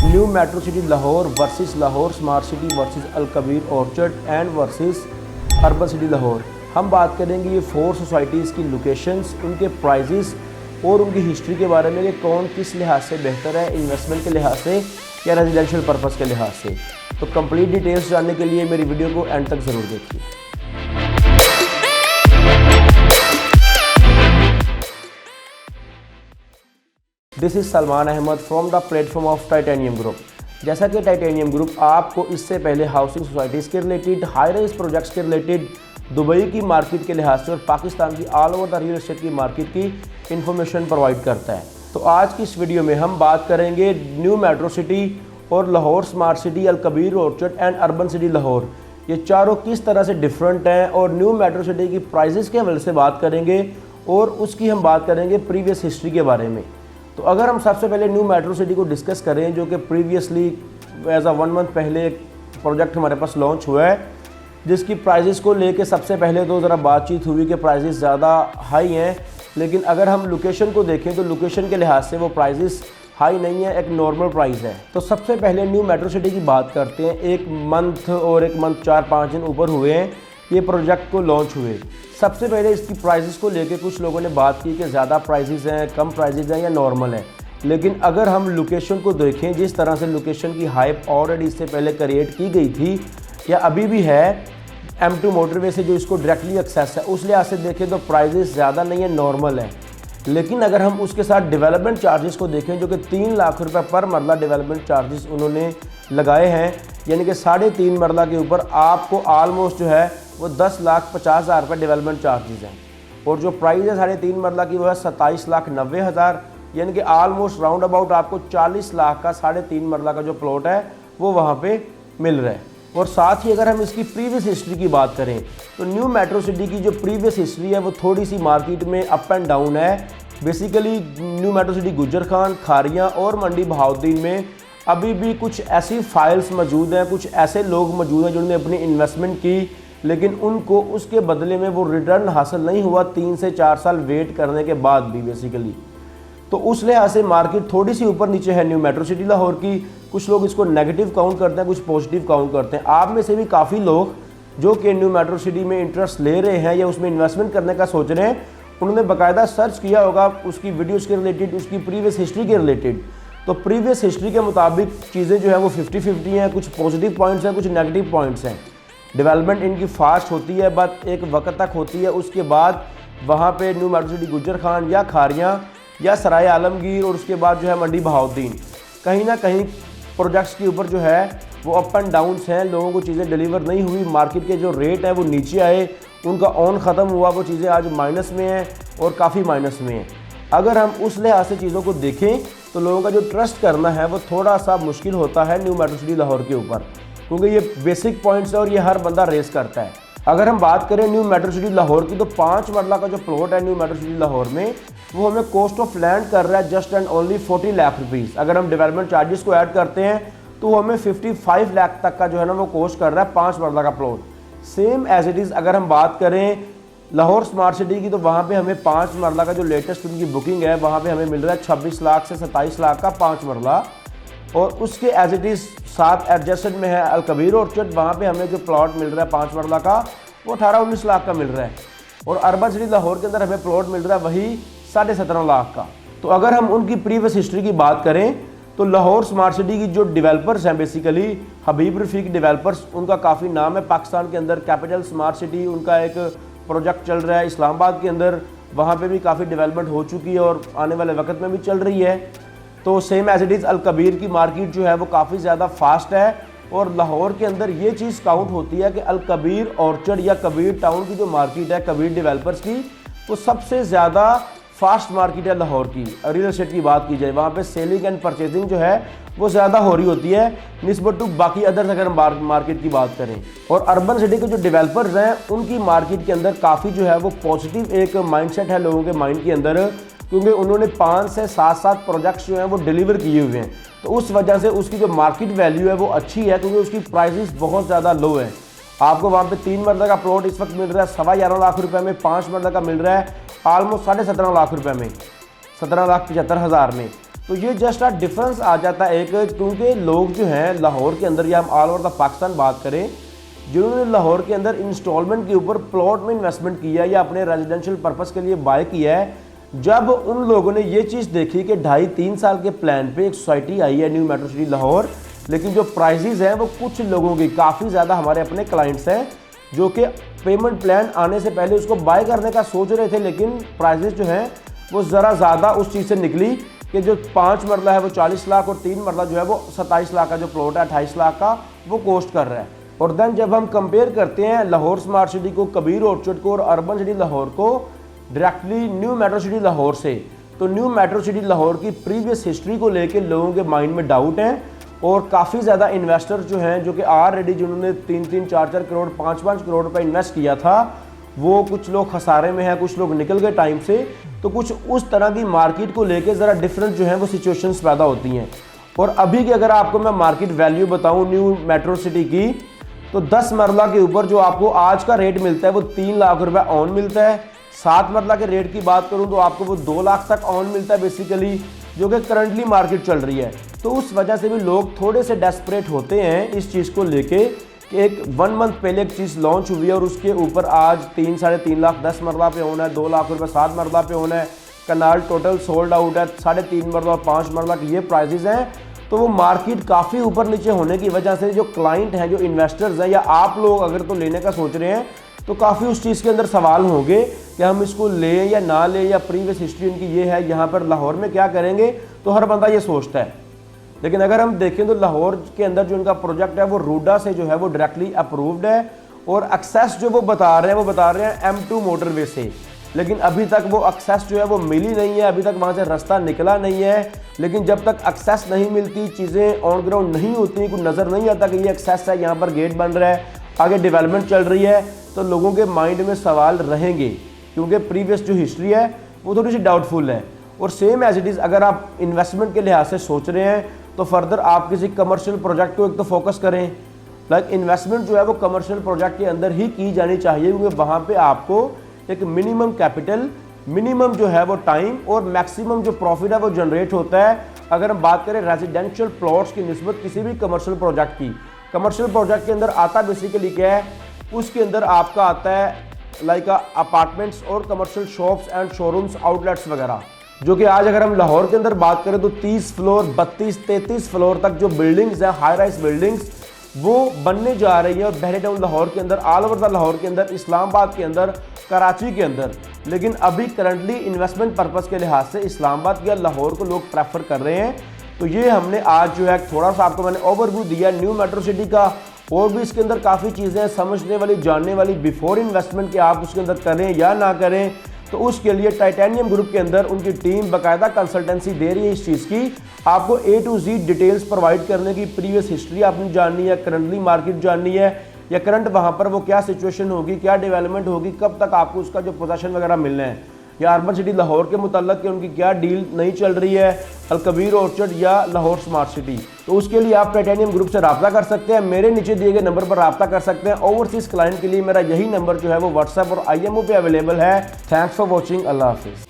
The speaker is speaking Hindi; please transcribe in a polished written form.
New metro city Lahore versus Lahore smart city versus Al Kabir orchard and versus urban city Lahore. हम बात करेंगे ये 4 सोसाइटीज़ की लोकेशंस, उनके प्राइजेस और उनकी हिस्ट्री के बारे में कि कौन किस लिहाज से बेहतर है, इन्वेस्टमेंट के लिहाज से या रेजिडेंशियल पर्पज़ के लिहाज से। तो कंप्लीट डिटेल्स जानने के लिए मेरी वीडियो को एंड तक ज़रूर देखिए। This is Salman Ahmed from the platform of Titanium Group. जैसा कि टाइटेनियम ग्रुप आपको इससे पहले हाउसिंग सोसाइटीज़ के रिलेटेड, हाई राइज प्रोजेक्ट्स के रिलेटेड, दुबई की मार्केट के लिहाज से और पाकिस्तान की all over the real estate की मार्केट की इंफॉर्मेशन प्रोवाइड करता है। तो आज की इस वीडियो में हम बात करेंगे न्यू मेट्रो सिटी और Lahore smart city, Al Kabir orchard and urban city Lahore, ये चारों किस तरह से डिफरेंट हैं और न्यू मेट्रो सिटी की प्राइजेस के हवाले से बात करेंगे और उसकी हम बात करेंगे प्रीवियस हिस्ट्री के बारे में। तो अगर हम सबसे पहले न्यू मेट्रो सिटी को डिस्कस करें, जो कि प्रीवियसली एज अ 1 मंथ पहले एक प्रोजेक्ट हमारे पास लॉन्च हुआ है, जिसकी प्राइजेस को लेके सबसे पहले तो ज़रा बातचीत हुई कि प्राइजेस ज़्यादा हाई हैं, लेकिन अगर हम लोकेशन को देखें तो लोकेशन के लिहाज से वो प्राइजेस हाई नहीं है, एक नॉर्मल प्राइस है। तो सबसे पहले न्यू मेट्रो सिटी की बात करते हैं। 1 मंथ और 1 मंथ 4-5 दिन ऊपर हुए हैं ये प्रोजेक्ट को लॉन्च हुए। सबसे पहले इसकी प्राइजेस को लेके कुछ लोगों ने बात की कि ज़्यादा प्राइजेस हैं, कम प्राइजेस हैं या नॉर्मल है। लेकिन अगर हम लोकेशन को देखें, जिस तरह से लोकेशन की हाइप ऑलरेडी इससे पहले क्रिएट की गई थी या अभी भी है, M2 मोटरवे से जो इसको डायरेक्टली एक्सेस है, उस लिहाज से देखें तो प्राइजेस ज़्यादा नहीं है, नॉर्मल है। लेकिन अगर हम उसके साथ डेवलपमेंट चार्जेस को देखें, जो कि 3 लाख रुपए पर मरला डेवलपमेंट चार्जेस उन्होंने लगाए हैं, यानी कि 3.5 मरला के ऊपर आपको ऑलमोस्ट जो है वो 10,50,000 रुपये डेवलपमेंट चार्जेस हैं। और जो प्राइस है 3.5 मरला की वो है 27,90,000, यानी कि ऑलमोस्ट राउंड अबाउट आपको 40 लाख का 3.5 मरला का जो प्लॉट है वो वहाँ पे मिल रहा है। और साथ ही अगर हम इसकी प्रीवियस हिस्ट्री की बात करें तो न्यू मेट्रो सिटी की जो प्रीवियस हिस्ट्री है वो थोड़ी सी मार्केट में अप एंड डाउन है। बेसिकली न्यू मेट्रो सिटी गुजर खान, खारियाँ और मंडी बहाउद्दीन में अभी भी कुछ ऐसी फाइल्स मौजूद हैं, कुछ ऐसे लोग मौजूद हैं जिन्होंने अपनी इन्वेस्टमेंट की, लेकिन उनको उसके बदले में वो रिटर्न हासिल नहीं हुआ 3 से 4 साल वेट करने के बाद भी बेसिकली। तो उस लिहाज से मार्केट थोड़ी सी ऊपर नीचे है न्यू मेट्रो सिटी लाहौर की। कुछ लोग इसको नेगेटिव काउंट करते हैं, कुछ पॉजिटिव काउंट करते हैं। आप में से भी काफ़ी लोग जो कि न्यू मेट्रो सिटी में इंटरेस्ट ले रहे हैं या उसमें इन्वेस्टमेंट करने का सोच रहे हैं, उन्होंने बाकायदा सर्च किया होगा उसकी वीडियोज़ के रिलेटेड, उसकी प्रीवियस हिस्ट्री के रिलेटेड। तो प्रीवियस हिस्ट्री के मुताबिक चीज़ें जो है वो 50-50 हैं, कुछ पॉजिटिव पॉइंट्स हैं, कुछ नेगेटिव पॉइंट्स हैं। डेवलपमेंट इनकी फास्ट होती है, बट एक वक्त तक होती है, उसके बाद वहाँ पे न्यू मेट्रो सिटी गुजर खान या खारियाँ या सराय आलमगीर और उसके बाद जो है मंडी बहाउद्दीन, कहीं ना कहीं प्रोजेक्ट्स के ऊपर जो है वो अप एंड डाउन्स हैं। लोगों को चीज़ें डिलीवर नहीं हुई, मार्केट के जो रेट हैं वो नीचे आए, उनका ऑन ख़त्म हुआ, वो चीज़ें आज माइनस में हैं और काफ़ी माइनस में हैं। अगर हम उस लिहाज से चीज़ों को देखें तो लोगों का जो ट्रस्ट करना है वो थोड़ा सा मुश्किल होता है न्यू मेट्रो सिटी लाहौर के ऊपर, क्योंकि ये बेसिक पॉइंट्स है और ये हर बंदा रेस करता है। अगर हम बात करें न्यू मेट्रो सिटी लाहौर की, तो 5 मरला का जो प्लॉट है न्यू मेट्रो सिटी लाहौर में, वो हमें कॉस्ट ऑफ लैंड कर रहा है just and only 40 lakh rupees. अगर हम डेवलपमेंट चार्जेस को ऐड करते हैं तो वो हमें 55 लाख तक का जो है ना वो कॉस्ट कर रहा है 5 मरला का plot. Same as it is अगर हम बात करें लाहौर स्मार्ट सिटी की, तो वहाँ पे हमें 5 मरला का जो लेटेस्ट उनकी बुकिंग है वहाँ पे हमें मिल रहा है 26 लाख से 27 लाख का 5 मरला। और उसके एज इट इज़ साथ एडजस्टेड में है अल कबीर ऑर्चर्ड, वहाँ पे हमें जो प्लॉट मिल रहा है 5 मरला का वो 18-19 लाख का मिल रहा है। और अर्बन सिटी लाहौर के अंदर हमें प्लॉट मिल रहा है वही 17.5 लाख का। तो अगर हम उनकी प्रीवियस हिस्ट्री की बात करें तो लाहौर स्मार्ट सिटी की जो डेवलपर्स हैं, बेसिकली हबीब रफ़ीक डेवलपर्स, उनका काफ़ी नाम है पाकिस्तान के अंदर। कैपिटल स्मार्ट सिटी उनका एक प्रोजेक्ट चल रहा है इस्लामाबाद के अंदर, वहाँ पे भी काफ़ी डेवलपमेंट हो चुकी है और आने वाले वक्त में भी चल रही है। तो सेम एज इट इज़ अल कबीर की मार्केट जो है वो काफ़ी ज़्यादा फास्ट है। और लाहौर के अंदर ये चीज़ काउंट होती है कि अल कबीर ऑर्चर्ड या कबीर टाउन की जो मार्केट है कबीर डेवलपर्स की, वो सबसे ज़्यादा फास्ट मार्केट है लाहौर की। रियल एस्टेट की बात की जाए, वहाँ पे सेलिंग एंड परचेजिंग जो है वो ज़्यादा हो रही होती है निस्बत टू बाकी अदर्स अगर हम मार्केट की बात करें। और अर्बन सिटी के जो डेवलपर्स हैं उनकी मार्केट के अंदर काफ़ी जो है वो पॉजिटिव एक माइंडसेट है लोगों के माइंड के अंदर, क्योंकि उन्होंने 5 से 7 प्रोजेक्ट्स जो हैं वो डिलीवर किए हुए हैं। तो उस वजह से उसकी जो मार्केट वैल्यू है वो अच्छी है, क्योंकि उसकी प्राइसेस बहुत ज़्यादा लो है। आपको वहाँ पे 3 मरला का प्लॉट इस वक्त मिल रहा है 11.25 लाख रुपए में, 5 मरला का मिल रहा है ऑलमोस्ट 17.5 लाख रुपए में, 17,75,000 में। तो ये जस्ट आ डिफरेंस आ जाता है एक, क्योंकि लोग जो हैं लाहौर के अंदर या हम ऑल ओवर द पाकिस्तान बात करें, जिन्होंने लाहौर के अंदर इंस्टॉलमेंट के ऊपर प्लॉट में इन्वेस्टमेंट किया या अपने रेजिडेंशियल पर्पस के लिए बाय किया है, जब उन लोगों ने ये चीज़ देखी कि 2.5-3 साल के प्लान पे एक सोसाइटी आई है न्यू मेट्रो सिटी लाहौर, लेकिन जो प्राइजेज़ हैं वो कुछ लोगों की काफ़ी ज़्यादा, हमारे अपने क्लाइंट्स हैं जो कि पेमेंट प्लान आने से पहले उसको बाय करने का सोच रहे थे, लेकिन प्राइजेस जो हैं वो ज़रा ज़्यादा उस चीज़ से निकली कि जो 5 मरला है वो 40 लाख और 3 मरला जो है वो 27 लाख का जो प्लॉट है 28 लाख का वो कॉस्ट कर रहा है। और देन जब हम कंपेयर करते हैं लाहौर स्मार्ट सिटी को, कबीर ऑर्चर्ड को और अर्बन सिटी लाहौर को directly new metro city Lahore से, तो न्यू मेट्रो सिटी लाहौर की प्रीवियस हिस्ट्री को लेकर लोगों के माइंड में डाउट है और काफ़ी ज़्यादा इन्वेस्टर जो हैं जो कि ऑलरेडी जिन्होंने 3-3, 4-4 करोड़, 5-5 करोड़ रुपए इन्वेस्ट किया था, वो कुछ लोग खसारे में हैं, कुछ लोग निकल गए टाइम से, तो कुछ उस तरह की मार्केट को लेके ज़रा डिफरेंट जो है वो सिचुएशंस पैदा होती हैं। और अभी की अगर आपको मैं मार्केट वैल्यू बताऊं न्यू मेट्रो सिटी की, तो 10 मरला के ऊपर जो आपको आज का रेट मिलता है वो 3 लाख रुपए ऑन मिलता है। 7 मरला के रेट की बात करूं तो आपको वो 2 लाख तक ऑन मिलता है बेसिकली, जो कि करंटली मार्केट चल रही है। तो उस वजह से भी लोग थोड़े से डेस्परेट होते हैं इस चीज़ को लेके कि एक 1 मंथ पहले एक चीज़ लॉन्च हुई है और उसके ऊपर आज 3-3.5 लाख 10 मरला पे होना है, 2 लाख रुपए 7 मरला पे होना है, कनाल टोटल सोल्ड आउट है, 3.5 मरला और 5 मरला की ये प्राइजेज हैं। तो वो मार्केट काफ़ी ऊपर नीचे होने की वजह से जो क्लाइंट हैं, जो इन्वेस्टर्स हैं या आप लोग अगर तो लेने का सोच रहे हैं, तो काफ़ी उस चीज़ के अंदर सवाल होंगे कि हम इसको लें या ना लें, या प्रीवियस हिस्ट्री इनकी ये है, यहाँ पर लाहौर में क्या करेंगे, तो हर बंदा ये सोचता है। लेकिन अगर हम देखें तो लाहौर के अंदर जो इनका प्रोजेक्ट है वो रूडा से जो है वो डायरेक्टली अप्रूव्ड है और एक्सेस जो वो बता रहे हैं M2 मोटरवे से, लेकिन अभी तक वो एक्सेस जो है वो मिली नहीं है, अभी तक वहाँ से रास्ता निकला नहीं है। लेकिन जब तक एक्सेस नहीं मिलती, चीज़ें ऑन ग्राउंड नहीं होती, कुछ नज़र नहीं आता कि ये एक्सेस है, यहाँ पर गेट बन रहा है, आगे डेवलपमेंट चल रही है, तो लोगों के माइंड में सवाल रहेंगे, क्योंकि प्रीवियस जो हिस्ट्री है वो थोड़ी सी डाउटफुल है। और सेम एज इट इज़ अगर आप इन्वेस्टमेंट के लिहाज से सोच रहे हैं तो फर्दर आप किसी कमर्शियल प्रोजेक्ट को एक तो फोकस करें, लाइक इन्वेस्टमेंट जो है वो कमर्शियल प्रोजेक्ट के अंदर ही की जानी चाहिए, क्योंकि वहाँ पे आपको एक मिनिमम कैपिटल, मिनिमम जो है वो टाइम और मैक्सिमम जो प्रॉफिट है वो जनरेट होता है। अगर हम बात करें रेजिडेंशियल प्लॉट्स की निस्बत किसी भी कमर्शियल प्रोजेक्ट की, कमर्शियल प्रोजेक्ट के अंदर आता बेसिकली क्या है, उसके अंदर आपका आता है लाइक अपार्टमेंट्स और commercial shops and showrooms, outlets वगैरह, जो कि आज अगर हम लाहौर के अंदर बात करें तो 30 फ्लोर, 32-33 फ्लोर तक जो बिल्डिंग्स हैं, हाई राइज बिल्डिंग्स, वो बनने जा रही है और बहरे टाउन लाहौर के अंदर, ऑल ओवर द लाहौर के अंदर, इस्लामाबाद के अंदर, कराची के अंदर। लेकिन अभी करंटली इन्वेस्टमेंट पर्पस के लिहाज से इस्लामाबाद या लाहौर को लोग प्रेफर कर रहे हैं। तो ये हमने आज जो है थोड़ा सा आपको मैंने ओवरव्यू दिया न्यू मेट्रो सिटी का, और भी इसके अंदर काफ़ी चीज़ें हैं समझने वाली, जानने वाली, बिफोर इन्वेस्टमेंट के आप उसके अंदर करें या ना करें। तो उसके लिए टाइटेनियम ग्रुप के अंदर उनकी टीम बाकायदा कंसल्टेंसी दे रही है इस चीज़ की, आपको A to Z details provide करने की, प्रीवियस हिस्ट्री आपने जाननी है, करंटली मार्केट जाननी है, या करंट वहाँ पर वो क्या सिचुएशन होगी, क्या डेवलपमेंट होगी, कब तक आपको उसका जो पोजीशन वगैरह मिलना है, या अर्बन सिटी लाहौर के मुतल्लक कि उनकी क्या डील नहीं चल रही है, अलकबीर ऑर्चर्ड या लाहौर स्मार्ट सिटी। तो उसके लिए आप टाइटेनियम ग्रुप से रब्ता कर सकते हैं, मेरे नीचे दिए गए नंबर पर रब्ता कर सकते हैं। ओवरसीज़ क्लाइंट के लिए मेरा यही नंबर जो है वो व्हाट्सएप और IMO पे अवेलेबल है। थैंक्स फॉर वॉचिंग, अल्लाह हाफिज़।